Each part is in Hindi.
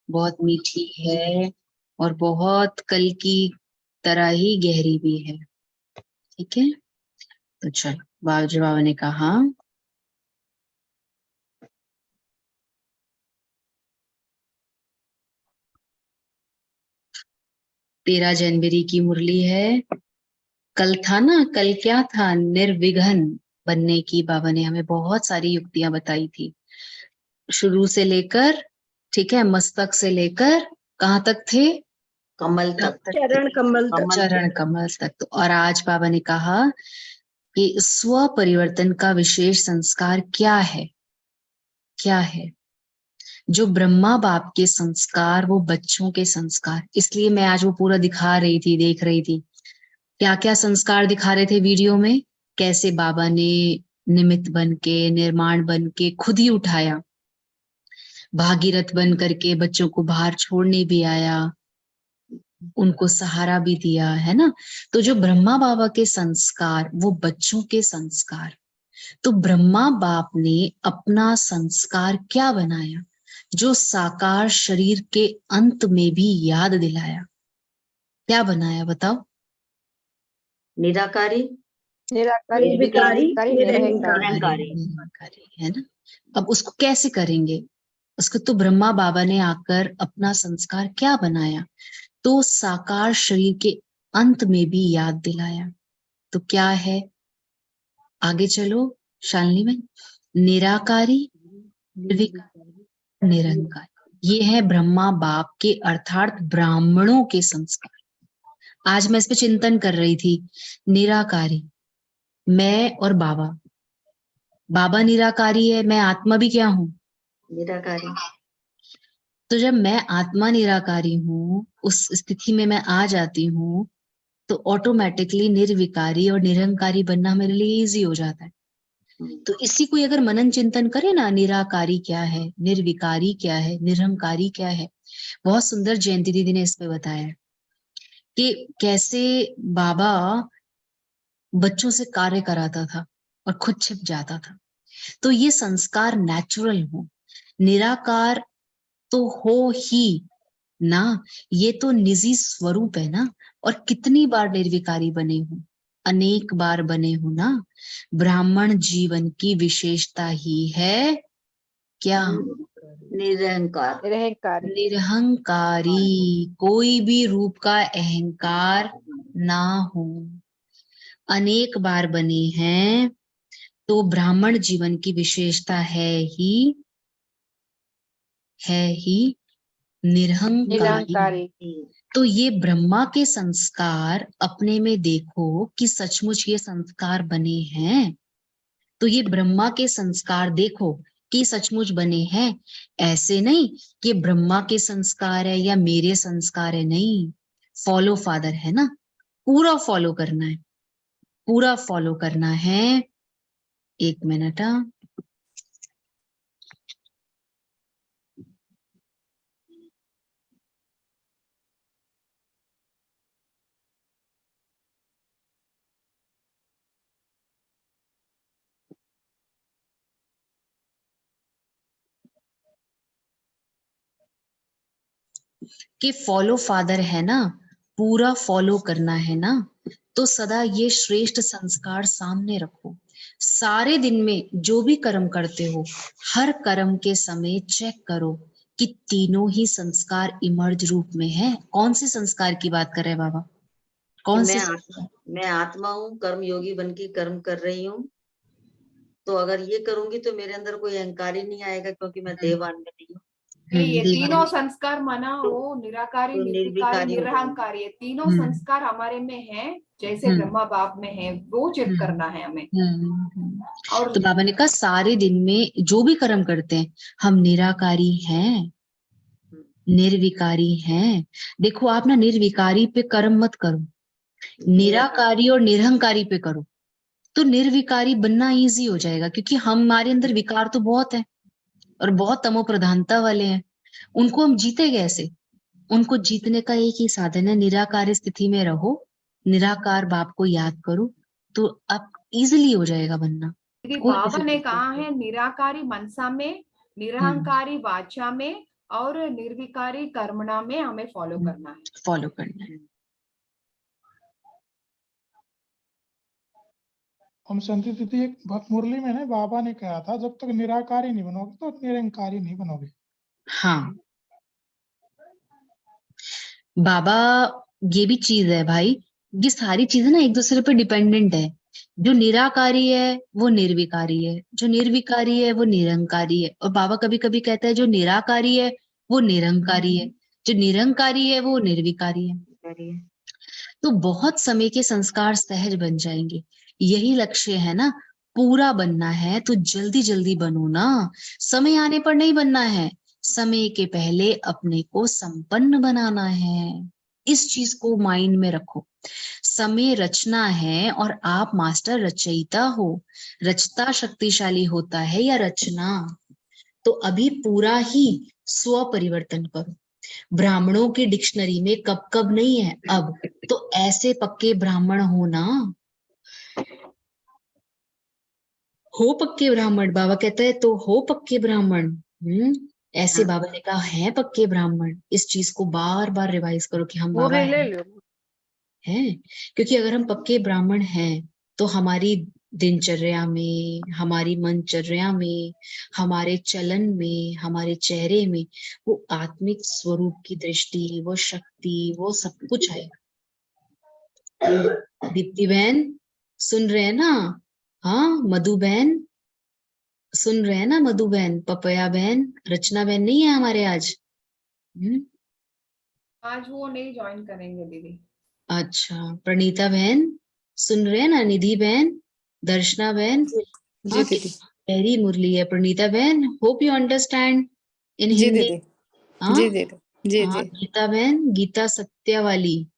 बहुत मीठी है और बहुत कल की तरह ही गहरी भी है। ठीक है, तो चलो बाबूजी बाबा ने कहा, तेरह जनवरी की मुरली है। कल था ना, कल क्या था, निर्विघ्न बनने की बाबा ने हमें बहुत सारी युक्तियां बताई थी, शुरू से लेकर, ठीक है, मस्तक से लेकर कहाँ तक थे, कमल तक, चरण कमल तक, चरण कमल तक। तो और आज बाबा ने कहा कि स्व परिवर्तन का विशेष संस्कार क्या है, क्या है। जो ब्रह्मा बाप के संस्कार वो बच्चों के संस्कार, इसलिए मैं आज वो पूरा दिखा रही थी, देख रही थी क्या क्या संस्कार दिखा रहे थे वीडियो में, कैसे बाबा ने निमित्त बन के, निर्माण बन के खुद ही उठाया, भागीरथ बन करके बच्चों को बाहर छोड़ने भी आया, उनको सहारा भी दिया, है ना। तो जो ब्रह्मा बाबा के संस्कार वो बच्चों के संस्कार, तो ब्रह्मा बाप ने अपना संस्कार क्या बनाया, जो साकार शरीर के अंत में भी याद दिलाया। क्या बनाया बताओ? निराकारी, निराकारी, निरंकारी, है ना। अब उसको कैसे करेंगे, उसको तो ब्रह्मा बाबा ने आकर अपना संस्कार क्या बनाया, तो साकार शरीर के अंत में भी याद दिलाया। तो क्या है, आगे चलो शालिनी में, निराकारी, निर्विकारी, निरंकार, ये है ब्रह्मा बाप के अर्थात ब्राह्मणों के संस्कार। आज मैं इस पे चिंतन कर रही थी, निराकारी, मैं और बाबा, बाबा निराकारी है, मैं आत्मा भी क्या हूं, निराकारी। तो जब मैं आत्मा निराकारी हूँ, उस स्थिति में मैं आ जाती हूँ, तो ऑटोमेटिकली निर्विकारी और निरंकारी बनना मेरे लिए इजी हो जाता है। तो इसी को अगर मनन चिंतन करे ना, निराकारी क्या है, निर्विकारी क्या है, निरंकारी क्या है, बहुत सुंदर जयंती दीदी ने इस पे बताया कि कैसे बाबा बच्चों से कार्य कराता था और खुद छिप जाता था। तो ये संस्कार नेचुरल हो, निराकार तो हो ही ना, ये तो निजी स्वरूप है ना। और कितनी बार निर्विकारी बने हूं, अनेक बार बने हूं ना। ब्राह्मण जीवन की विशेषता ही है क्या, निरंकार, निरहंकारी, कोई भी रूप का अहंकार ना हो। अनेक बार बने हैं तो ब्राह्मण जीवन की विशेषता है ही निरहंकारी। तो ये ब्रह्मा के संस्कार अपने में देखो कि सचमुच ये संस्कार बने हैं, तो ये ब्रह्मा के संस्कार देखो कि सचमुच बने हैं। ऐसे नहीं कि ब्रह्मा के संस्कार है या मेरे संस्कार है, नहीं, फॉलो फादर है ना, पूरा फॉलो करना है, पूरा फॉलो करना है। एक मिनट, कि फॉलो फादर है ना, पूरा फॉलो करना है ना। तो सदा ये श्रेष्ठ संस्कार सामने रखो, सारे दिन में जो भी कर्म करते हो, हर कर्म के समय चेक करो कि तीनों ही संस्कार इमर्ज रूप में है। कौन से संस्कार की बात कर रहे हैं बाबा, कौन से? मैं आत्मा हूँ, कर्म योगी बन के कर्म कर रही हूँ, तो अगर ये करूंगी तो मेरे अंदर कोई अहंकार ही नहीं आएगा, क्योंकि मैं देवान में नहीं हूँ। ये तीनों संस्कार माना वो निराकारी, निर्विकारी, निरहंकारी, ये तीनों संस्कार हमारे में हैं, जैसे ब्रह्मा बाप में है, वो चेक करना है हमें। और तो बाबा ने कहा सारे दिन में जो भी कर्म करते हैं हम निराकारी हैं, निर्विकारी हैं। देखो आप ना, निर्विकारी पे कर्म मत करो, निराकारी और निरहंकारी पे करो, तो निर्विकारी बनना इजी हो जाएगा। क्योंकि हमारे अंदर विकार तो बहुत है और बहुत तमो प्रधानता वाले हैं, उनको हम जीते कैसे? उनको जीतने का एक ही साधन है, निराकार स्थिति में रहो, निराकार बाप को याद करो, तो अब इजिली हो जाएगा बनना। बाबा ने कहा है निराकारी मनसा में, निरहंकारी वाचा में और निर्विकारी कर्मणा में हमें फॉलो करना है। फॉलो करना है। हम शांति दीदी, एक मुरली में ना बाबा ने कहा था, जब तक निराकारी नहीं बनोगे तो निरंकारी नहीं बनोगे। हाँ, बाबा, ये भी चीज है भाई, ये सारी चीजें ना एक दूसरे पे डिपेंडेंट है। जो निराकारी है वो निर्विकारी है, जो निर्विकारी है वो निरंकारी है, और बाबा कभी कभी कहता है जो निराकारी है वो निरंकारी है, जो निरंकारी है वो निर्विकारी है। तो बहुत समय के संस्कार सहज बन जाएंगे। यही लक्ष्य है ना, पूरा बनना है तो जल्दी जल्दी बनो ना, समय आने पर नहीं बनना है, समय के पहले अपने को संपन्न बनाना है। इस चीज को माइंड में रखो। समय रचना है और आप मास्टर रचयिता हो। रचता शक्तिशाली होता है या रचना? तो अभी पूरा ही स्व परिवर्तन करो। ब्राह्मणों की डिक्शनरी में कब कब नहीं है, अब तो ऐसे पक्के ब्राह्मण हो ना, हो पक्के ब्राह्मण। बाबा कहता है तो हो पक्के ब्राह्मण। ऐसे हाँ। बाबा ने कहा है पक्के ब्राह्मण। इस चीज को बार बार रिवाइज करो कि हम वो बाबा ले लो। हैं। क्योंकि अगर हम पक्के ब्राह्मण हैं तो हमारी दिनचर्या में, हमारी मनचर्या में, हमारे चलन में, हमारे चेहरे में वो आत्मिक स्वरूप की दृष्टि, वो शक्ति, वो सब कुछ आएगा। दीप्ति बहन सुन रहे हैं ना? हाँ, मधु बहन सुन रहे हैं ना? मधु बहन, पपया बहन, रचना बहन नहीं है हमारे आज? आज वो नहीं ज्वाइन करेंगे दीदी। अच्छा, प्रणीता बहन सुन रहे हैं ना? निधि बहन, दर्शना बहन, जी हाँ, दीदी। गहरी मुरली है। प्रणीता बहन, होप यू अंडरस्टैंड इन जी हिंदी। दीदी। हाँ जी दीदी। जी हाँ, जी। गीता बहन, गीता सत्या वाली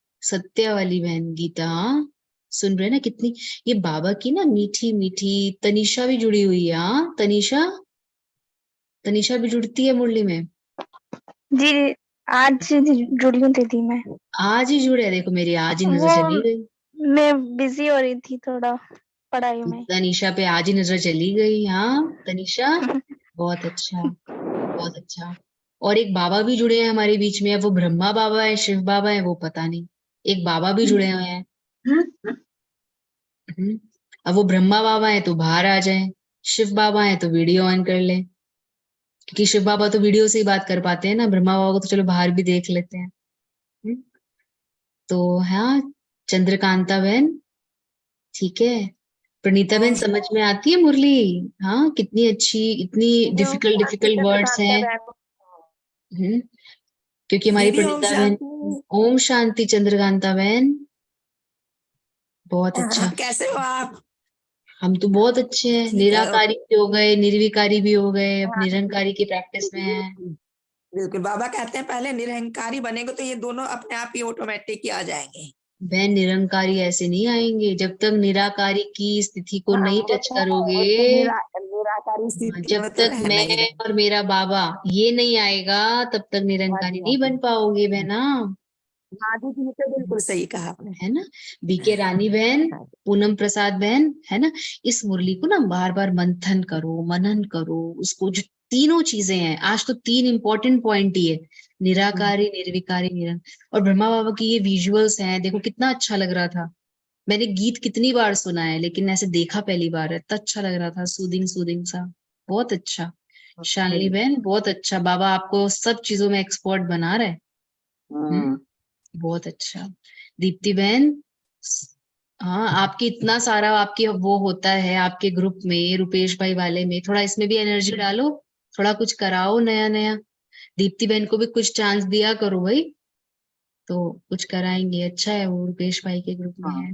बहन गीता, हाँ, सुन रहे हैं ना? कितनी ये बाबा की ना मीठी मीठी। तनीषा भी जुड़ी हुई है। हाँ, तनीषा भी जुड़ती है मुरली में। जी, आज जुड़ी हूँ दीदी मैं। आज ही जुड़े, देखो मेरी आज ही नजर चली वो गई। मैं बिजी हो रही थी थोड़ा पढ़ाई में। तनीषा पे आज ही नजर चली गई। हाँ तनीषा, बहुत अच्छा, बहुत अच्छा। और एक बाबा भी जुड़े हैं हमारे बीच में। अब वो ब्रह्मा बाबा है, शिव बाबा है, वो पता नहीं। एक बाबा भी जुड़े हुए हैं। अब वो ब्रह्मा बाबा है तो बाहर आ जाए, शिव बाबा है तो वीडियो ऑन कर ले। क्योंकि शिव बाबा तो वीडियो से ही बात कर पाते हैं ना, ब्रह्मा बाबा को तो चलो बाहर भी देख लेते हैं। तो हाँ, चंद्रकांता बहन ठीक है। प्रणीता बहन समझ में आती है मुरली? हाँ, कितनी अच्छी, इतनी डिफिकल्ट डिफिकल्ट वर्ड्स हैं। क्योंकि हमारी दीदी ओम प्रणीता बहन, शांति। ओम शांति चंद्रकांता बहन, बहुत अच्छा। कैसे हो आप? हम तो बहुत अच्छे हैं, ठीक है। निराकारी भी हो गए, निर्विकारी भी हो गए, अब निरंकारी की प्रैक्टिस में है। बिल्कुल, बाबा कहते हैं पहले निरहंकारी बनेंगे तो ये दोनों अपने आप ही ऑटोमेटिक ही आ जाएंगे। बहन निरंकारी ऐसे नहीं आएंगे जब तक निराकारी की स्थिति को नहीं टच करोगे। निराकारी स्थिति जब में तो तक रहना ही मैं रहना। और मेरा बाबा ये नहीं आएगा तब तक निरंकारी नहीं बन पाओगे बहना। हाँ दीदी, ये तो बिल्कुल सही कहा आपने। है ना? बीके रानी बहन, पूनम प्रसाद बहन, है ना? इस मुरली को ना बार बार मंथन करो, मनन करो उसको। जो तीनों चीजें हैं, आज तो 3 इंपॉर्टेंट पॉइंट ही है, निराकारी, निर्विकारी, और ब्रह्मा बाबा की ये विजुअल्स हैं, देखो कितना अच्छा लग रहा था। मैंने गीत कितनी बार सुना है लेकिन ऐसे देखा पहली बार है, इतना अच्छा लग रहा था, सूदिंग सूदिंग सा, बहुत अच्छा। शालिनी बहन बहुत अच्छा, बाबा आपको सब चीजों में एक्सपर्ट बना रहे। बहुत अच्छा। दीप्ति बहन, हाँ, आपकी इतना सारा आपकी वो होता है आपके ग्रुप में, रुपेश भाई वाले में, थोड़ा इसमें भी एनर्जी डालो, थोड़ा कुछ कराओ नया नया। दीप्ति बहन को भी कुछ चांस दिया करो भाई, तो कुछ कराएंगे। अच्छा है वो रुपेश भाई के ग्रुप में है।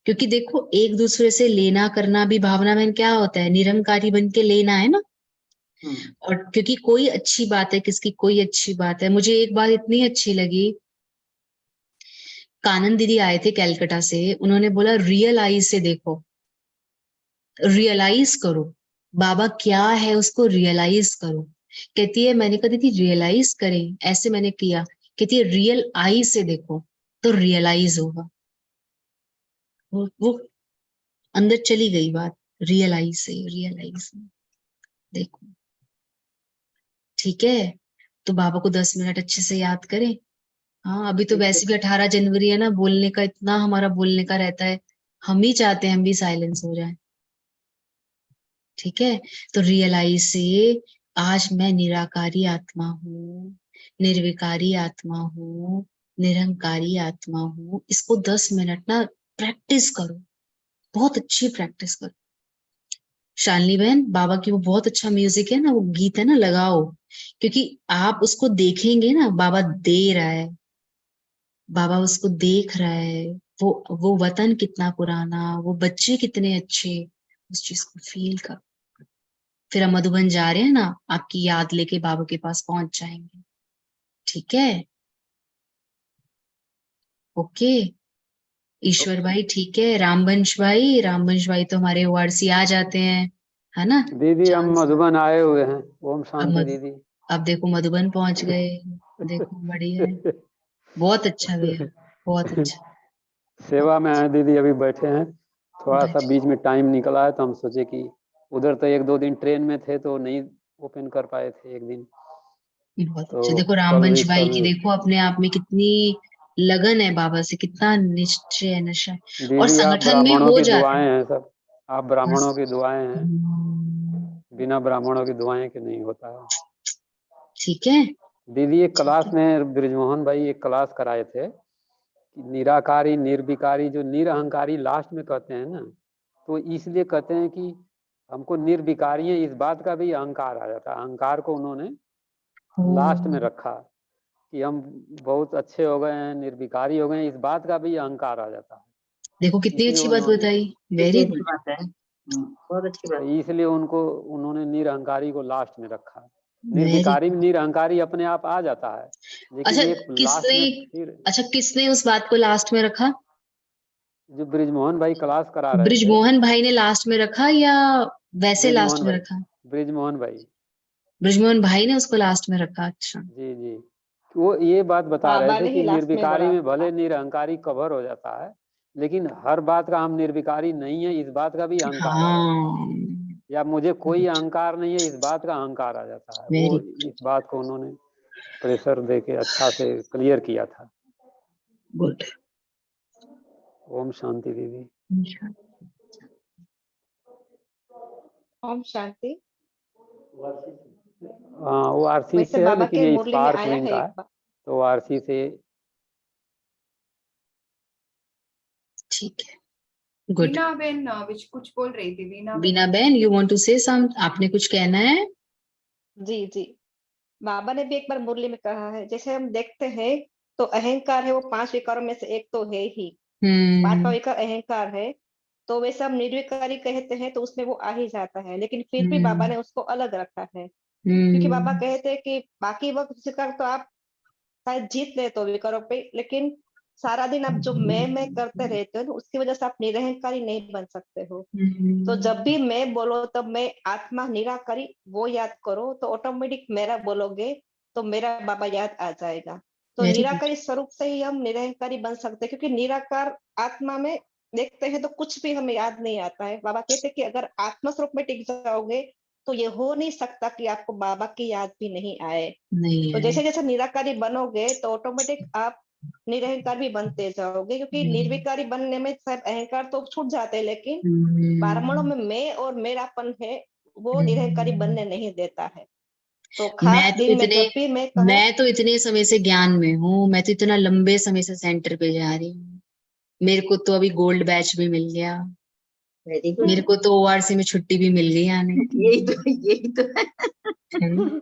क्योंकि देखो एक दूसरे से लेना करना भी, भावना बहन क्या होता है, निरंकारी बन के लेना है ना। और क्योंकि कोई अच्छी बात है, किसकी कोई अच्छी बात है। मुझे एक बात इतनी अच्छी लगी, कानन दीदी आए थे कैलकाटा से, उन्होंने बोला रियल आईज से देखो, रियलाइज करो बाबा क्या है उसको रियलाइज करो। कहती है, मैंने कहा दीदी रियलाइज करें, ऐसे मैंने किया। कहती है रियल आई से देखो तो रियलाइज होगा। वो अंदर चली गई बात, रियलाइज से, रियलाइज देखो। ठीक है, तो बाबा को 10 मिनट अच्छे से याद करें। हाँ, अभी तो बिल्कुल। वैसे भी 18 जनवरी है ना, बोलने का इतना हमारा बोलने का रहता है, हम ही चाहते हैं हम भी साइलेंस हो जाए। ठीक है, तो रियलाइज से आज मैं निराकारी आत्मा हूँ, निर्विकारी आत्मा हूँ, निरहंकारी आत्मा हूँ। इसको 10 मिनट ना प्रैक्टिस करो, बहुत अच्छी प्रैक्टिस करो। शालिनी बहन, बाबा की वो बहुत अच्छा म्यूजिक है ना, वो गीत है ना, लगाओ, क्योंकि आप उसको देखेंगे ना, बाबा दे रहा है, बाबा उसको देख रहा है, वो वतन कितना पुराना, वो बच्चे कितने अच्छे, उस चीज को फील कर। फिर हम मधुबन जा रहे हैं ना, आपकी याद लेके बाबा के पास पहुंच जाएंगे। ठीक है, ओके। ईश्वर भाई ठीक है, रामवंश भाई तो हमारे ओआरसी आ जाते हैं, है ना। दीदी हम चांस मधुबन आए हुए हैं। ओम अब शांति दीदी। अब देखो मधुबन पहुंच गए, देखो बढ़िया है, बहुत अच्छा भैया, बहुत अच्छा। सेवा में है दीदी, अभी बैठे हैं, थोड़ा सा बैठ बीच में टाइम निकला है तो हम सोचे कि उधर तो 1-2 दिन ट्रेन में थे तो नहीं ओपन कर पाए थे एक दिन। बहुत तो अच्छा। देखो कल रामवंश भाई की, कल देखो अपने आप में कितनी लगन है बाबा से, कितना निश्चय नशा है, और दीदी आप संगठन में ब्राह्मणों हो की जाता दुआएं है। हैं सब, आप ब्राह्मणों की दुआएं हैं, हम्म, बिना ब्राह्मणों की दुआएं के नहीं होता है। ठीक है, दीदी एक ठीक क्लास है। में ब्रिजमोहन भाई एक क्लास कराए थे कि निराकारी निर्विकारी, जो निरअहंकारी लास्ट में कहते हैं ना, तो इसलिए कहते हैं कि हमको निर्विकारी है, इस बात का भी अहंकार आ जाता है। अहंकार को उन्होंने लास्ट में रखा कि हम बहुत अच्छे हो गए हैं, निर्विकारी हो गए हैं, इस बात का भी अहंकार आ जाता है। देखो कितनी इसलिए अच्छी बात उन्होंने बताई, कितनी वेरी अच्छी गुड। बात है। बहुत अच्छी बात। इसलिए उन्होंने निरअहंकारी को लास्ट में रखा। वेरी निर्विकारी में निरअहंकारी अपने आप आ जाता है, लेकिन अच्छा, एक लास्ट में फिर किसने उस बात को लास्ट में रखा? जो ब्रिजमोहन भाई क्लास करा रहे थे, ब्रिजमोहन भाई ने लास्ट में रखा या वैसे लास्ट ब्रिजमोहन में भाई, रखा? ब्रिजमोहन भाई, ब्रिजमोहन भाई ने उसको लास्ट में रखा, अच्छा। जी जी। वो ये बात बता रहे बाबा थे ने कि ही लास्ट में निर्विकारी बोला में था। भले निरअहंकारी कवर हो जाता है, लेकिन हर बात का हम निर्विकारी नहीं है, इस बात का भी अहंकार आ जाता है, हाँ, या मुझे कोई अहंकार नहीं है, इस बात का अहंकार आ जाता है। वो वेरी इस बात को उन्होंने प्रेशर दे के अच्छा से क्लियर किया था। गुड। ओम शांति दीदी। ओम शांति। हाँ, वो आरसी वैसे से है, बाबा लेकिन के ये मुरली में स्पार्क आया विंग है का एक है, बार। तो आरसी से। ठीक है, गुड। वीना बहन कुछ बोल रही थी, वीना बीना बहन, यू वांट टू से सम, आपने कुछ कहना है? जी जी, बाबा ने भी एक बार मुरली में कहा है, जैसे हम देखते हैं तो अहंकार है वो 5 विकारों में से एक तो है ही, 5वां विकार अहंकार है, तो वैसे हम निर्विकारी कहते हैं तो उसमें वो आ ही जाता है, लेकिन फिर भी बाबा ने उसको अलग रखा है, क्योंकि बाबा कहते हैं कि बाकी वक्त विकार तो आप शायद जीत ले तो विकारों पे, लेकिन सारा दिन आप जो मैं करते रहते हो ना, उसकी वजह से आप निरहंकारी नहीं बन सकते हो। तो जब भी मैं बोलो तब मैं आत्मा निराकारी वो याद करो, तो ऑटोमेटिक मेरा बोलोगे तो मेरा बाबा याद आ जाएगा। तो वेरी गुड। निराकारी स्वरूप से ही हम निरहंकारी बन सकते हैं, क्योंकि निराकार आत्मा में देखते हैं तो कुछ भी हमें याद नहीं आता है। बाबा कहते हैं कि अगर आत्मा स्वरूप में टिक जाओगे तो ये हो नहीं सकता कि आपको बाबा की याद भी नहीं आए। नहीं तो है। जैसे जैसे निराकारी बनोगे तो ऑटोमेटिक आप निरहंकार भी बनते जाओगे, क्योंकि निर्विकारी बनने में शायद अहंकार तो छूट जाते हैं, लेकिन ब्राह्मणों में मैं और मेरापन है वो निरहंकारी बनने नहीं देता है। तो खास दिन में जब भी मैं कहूँ, मैं तो इतने समय से ज्ञान में हूँ, मैं तो इतना लंबे समय से सेंटर पे जा रही हूँ, मेरे को तो अभी गोल्ड बैच भी मिल गया, वेरी गुड। मेरे को तो ओआरसी में छुट्टी भी मिल गई आने की। यही तो है।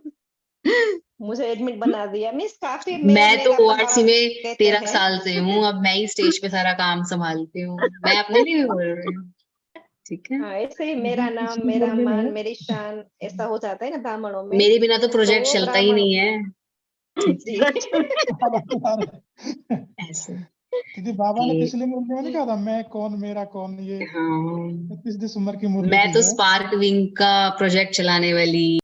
मुझे एडमिट बना दिया, मीन्स काफी मैं तो मेरापन बाबा ओआरसी में कहते 13 हैं। साल से हूँ, अब मैं ही स्टेज पे सारा काम संभालती हूँ, मैं अपने लिए भी बोल रही हूँ। ठीक है, हाँ, ऐसे ही मेरा नाम मेरा मान मेरी शान ऐसा हो जाता है ना ब्राह्मणों में, मेरे बिना तो तो प्रोजेक्ट वो चलता ही ब्राह्मण नहीं है। ठीक जी। है, ऐसे दीदी बाबा ने कि पिछले मुरली में नहीं कहा था मैं कौन मेरा कौन, ये हाँ, 31 दिसंबर की मुरली मैं थी तो जो। स्पार्क विंग का प्रोजेक्ट चलाने वाली